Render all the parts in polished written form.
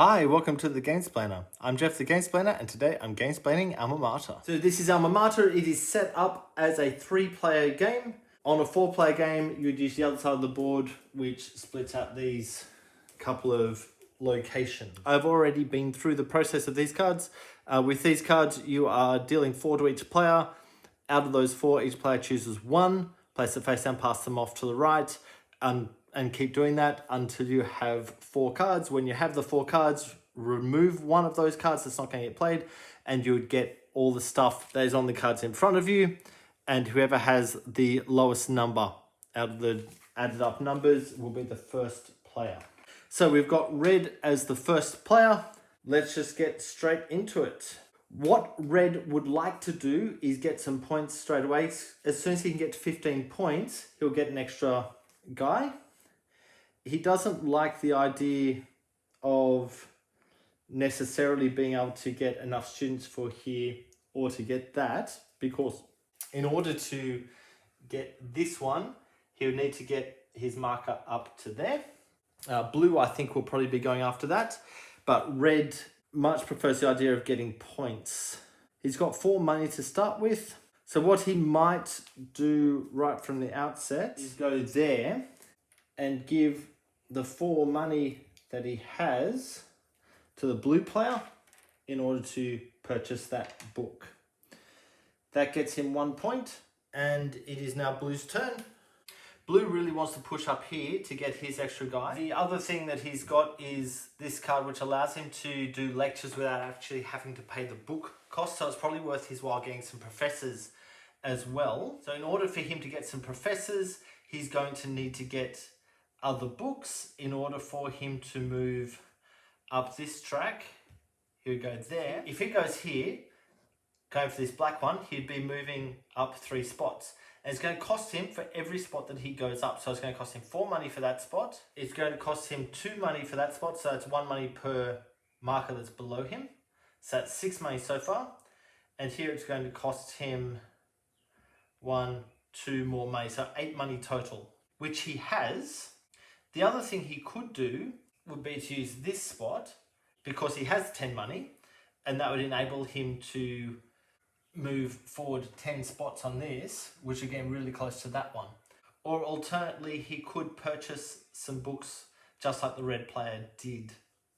Hi, welcome to the Gamesplainer. I'm Jeff the Gamesplainer, and today I'm gamesplaining Alma Mater. So this is Alma Mater. It is set up as a 3-player game. On a 4-player game, you'd use the other side of the board, which splits out these couple of locations. I've already been through the process of these cards. With these cards, you are dealing 4 to each player. Out of those 4, each player chooses 1, place it face down, pass them off to the right, and keep doing that until you have 4 cards. When you have the 4 cards, remove one of those cards that's not going to get played, and you would get all the stuff that is on the cards in front of you, and whoever has the lowest number out of the added up numbers will be the first player. So we've got red as the first player. Let's just get straight into it. What red would like to do is get some points straight away. As soon as he can get to 15 points, he'll get an extra guy. He doesn't like the idea of necessarily being able to get enough students for here or to get that, because in order to get this one, he would need to get his marker up to there. Blue, I think, will probably be going after that, but red much prefers the idea of getting points. He's got 4 money to start with. So what he might do right from the outset is go there and give the 4 money that he has to the blue player in order to purchase that book. That gets him 1 point, and it is now blue's turn. Blue really wants to push up here to get his extra guy. The other thing that he's got is this card, which allows him to do lectures without actually having to pay the book cost. So it's probably worth his while getting some professors as well. So in order for him to get some professors, he's going to need to get other books in order for him to move up this track. He would go there. If he goes here, going for this black one, he'd be moving up 3 spots. And it's going to cost him for every spot that he goes up. So it's going to cost him 4 money for that spot. It's going to cost him 2 money for that spot. So it's 1 money per marker that's below him. So that's 6 money so far. And here it's going to cost him 1, 2 more money. So 8 money total, which he has. The other thing he could do would be to use this spot because he has 10 money, and that would enable him to move forward 10 spots on this, which again really close to that one. Or alternately, he could purchase some books just like the red player did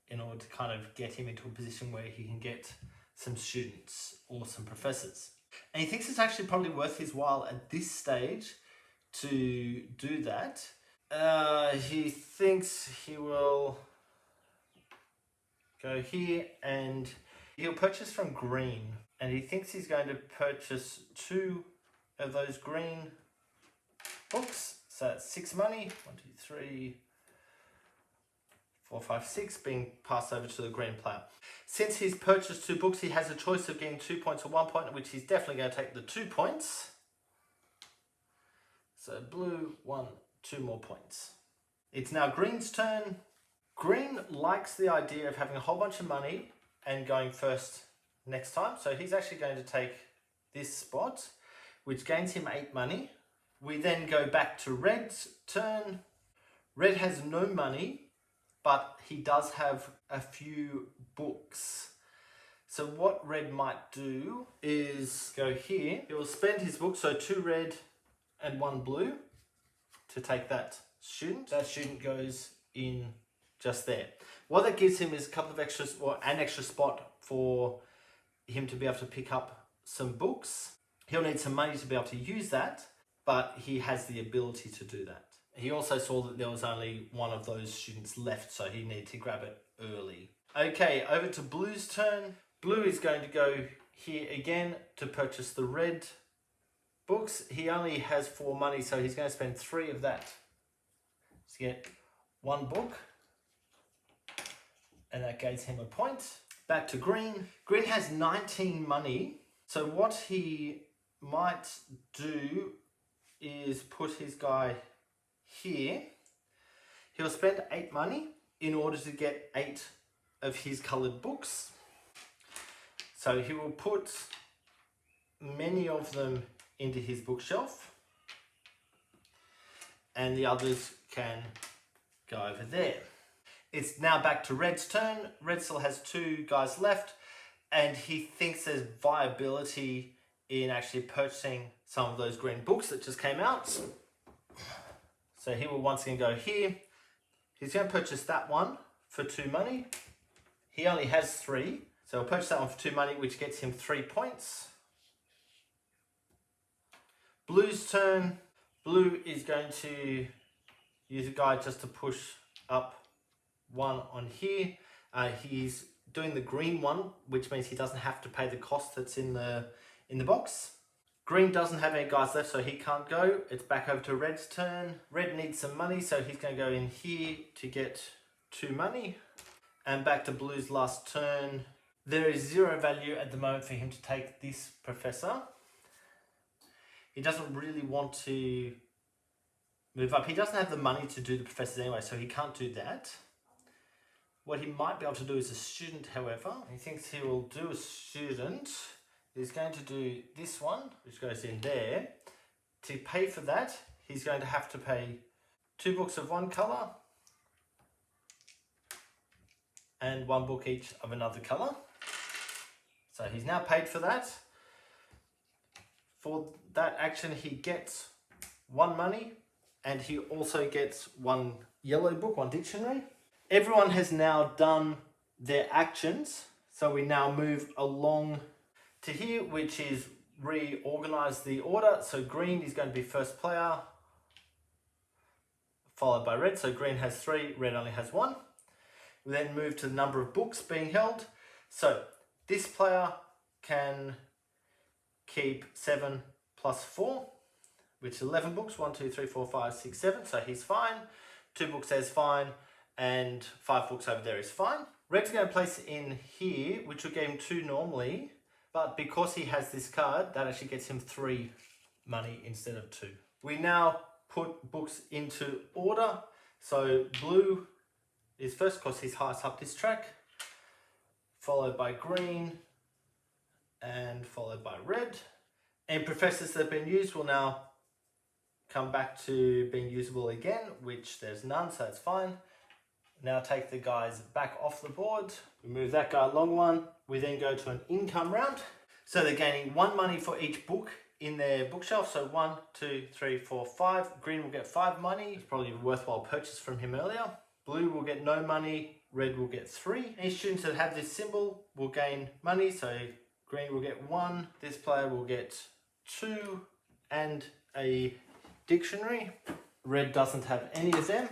in order to kind of get him into a position where he can get some students or some professors. And he thinks it's actually probably worth his while at this stage to do that. He thinks he will go here and he'll purchase from green. And he thinks he's going to purchase 2 of those green books. So that's 6 money. 1, 2, 3, 4, 5, 6 being passed over to the green player. Since he's purchased 2 books, he has a choice of getting 2 points or 1 point, which he's definitely going to take the 2 points. So blue, 1, 2 more points. It's now green's turn. Green likes the idea of having a whole bunch of money and going first next time. So he's actually going to take this spot, which gains him 8 money. We then go back to red's turn. Red has no money, but he does have a few books. So what red might do is go here. He will spend his book, so 2 red and 1 blue, to take that student. That student goes in just there. What that gives him is a couple of extras, or an extra spot for him to be able to pick up some books. He'll need some money to be able to use that, but he has the ability to do that. He also saw that there was only one of those students left, so he needed to grab it early. Okay, over to blue's turn. Blue is going to go here again to purchase the red books. He only has 4 money, so he's going to spend 3 of that to get 1 book, and that gains him a point. Back to green. Green has 19 money, so what he might do is put his guy here. He'll spend 8 money in order to get 8 of his coloured books. So he will put many of them into his bookshelf, and the others can go over there. It's now back to Red's turn. Red still has 2 guys left, and he thinks there's viability in actually purchasing some of those green books that just came out. So he will once again go here. He's going to purchase that one for 2 money. He only has 3, so he'll purchase that one for 2 money, which gets him 3 points. Blue's turn. Blue is going to use a guy just to push up 1 on here. He's doing the green one, which means he doesn't have to pay the cost that's in the box. Green doesn't have any guys left, so he can't go. It's back over to Red's turn. Red needs some money, so he's going to go in here to get 2 money. And back to Blue's last turn. There is 0 value at the moment for him to take this professor. He doesn't really want to move up. He doesn't have the money to do the professors anyway, so he can't do that. What he might be able to do is a student, however. He thinks he will do a student. He's going to do this one, which goes in there. To pay for that, he's going to have to pay 2 books of one colour and 1 book each of another colour. So he's now paid for that. For that action, he gets 1 money, and he also gets 1 yellow book, 1 dictionary. Everyone has now done their actions, so we now move along to here, which is Reorganize the Order. So green is going to be first player, followed by red. So green has 3, red only has 1. We then move to the number of books being held. So this player can keep 7 plus 4, which is 11 books. 1, 2, 3, 4, 5, 6, 7. So he's fine. 2 books says fine, and 5 books over there is fine. Red's going to place it in here, which would give him 2 normally, but because he has this card, that actually gets him 3 money instead of 2. We now put books into order. So blue is first because he's highest up this track, followed by green, and followed by red. And professors that have been used will now come back to being usable again, which there's none, so that's fine. Now take the guys back off the board. We move that guy along 1. We then go to an income round. So they're gaining 1 money for each book in their bookshelf. So 1, 2, 3, 4, 5. Green will get 5 money. It's probably a worthwhile purchase from him earlier. Blue will get no money. Red will get 3. Any students that have this symbol will gain money. So green will get 1. This player will get 2 and a dictionary. Red doesn't have any of them.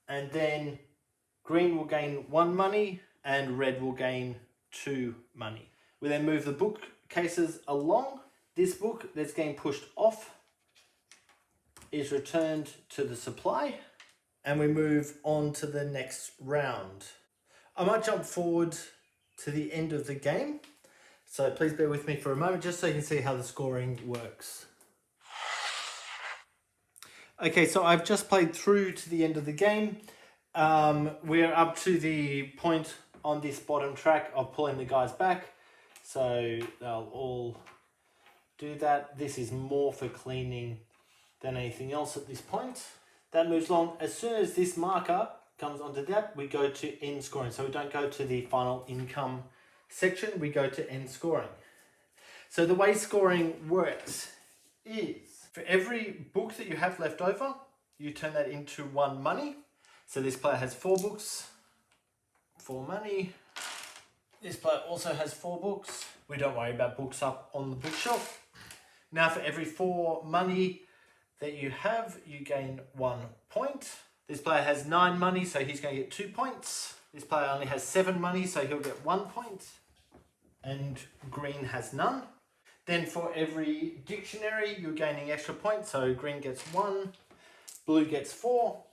And then green will gain 1 money and red will gain 2 money. We then move the bookcases along. This book that's getting pushed off is returned to the supply, and we move on to the next round. I might jump forward to the end of the game, so please bear with me for a moment just so you can see how the scoring works. Okay, so I've just played through to the end of the game. We're up to the point on this bottom track of pulling the guys back, so they'll all do that. This is more for cleaning than anything else at this point. That moves along. As soon as this marker comes onto that, we go to end scoring. So we don't go to the final income section, we go to end scoring. So the way scoring works is for every book that you have left over, you turn that into 1 money. So this player has 4 books, 4 money. This player also has 4 books. We don't worry about books up on the bookshelf. Now for every 4 money that you have, you gain 1 point. This player has 9 money, so he's going to get 2 points. This player only has 7 money, so he'll get 1 point. And green has none. Then for every dictionary, you're gaining extra points. So green gets 1, blue gets 4,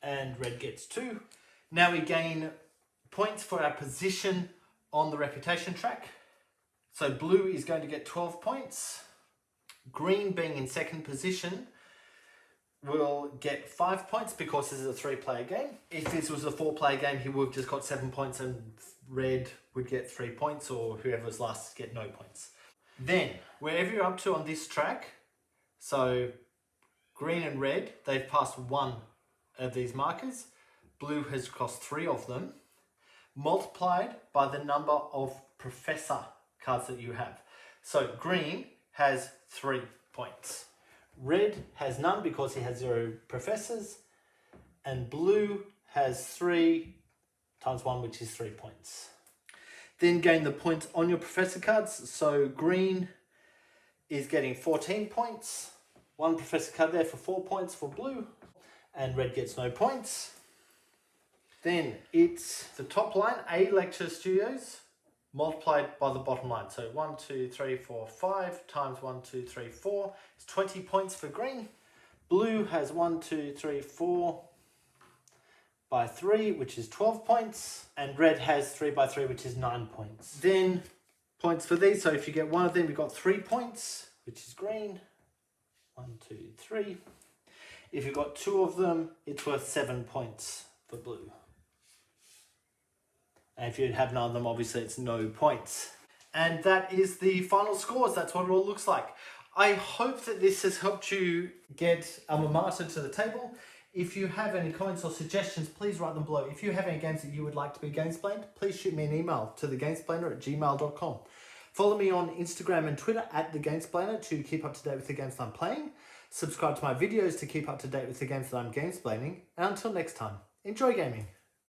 and red gets 2. Now we gain points for our position on the reputation track. So blue is going to get 12 points. Green, being in second position, will get 5 points because this is a 3-player game. If this was a 4-player game, he would have just got 7 points and red would get 3 points, or whoever's last get no points. Then, wherever you're up to on this track, so green and red, they've passed 1 of these markers. Blue has crossed 3 of them, multiplied by the number of professor cards that you have. So green has 3 points. Red has none because he has 0 professors. And blue has 3 times 1, which is 3 points. Then gain the points on your professor cards. So green is getting 14 points. 1 professor card there for 4 points for blue. And red gets no points. Then it's the top line, A Lecture Studios, multiplied by the bottom line. So 1, 2, 3, 4, 5 times 1, 2, 3, 4 is 20 points for green. Blue has 1, 2, 3, 4 by 3, which is 12 points. And red has 3 by 3, which is 9 points. Then points for these. So if you get one of them, you've got 3 points, which is green. 1, 2, 3. If you've got 2 of them, it's worth 7 points for blue. And if you have none of them, obviously it's no points. And that is the final scores. That's what it all looks like. I hope that this has helped you get Alma Mater to the table. If you have any comments or suggestions, please write them below. If you have any games that you would like to be Gamesplayed, please shoot me an email to thegamesplainer@gmail.com. Follow me on Instagram and Twitter @thegamesplainer to keep up to date with the games that I'm playing. Subscribe to my videos to keep up to date with the games that I'm gamesplaining. And until next time, enjoy gaming.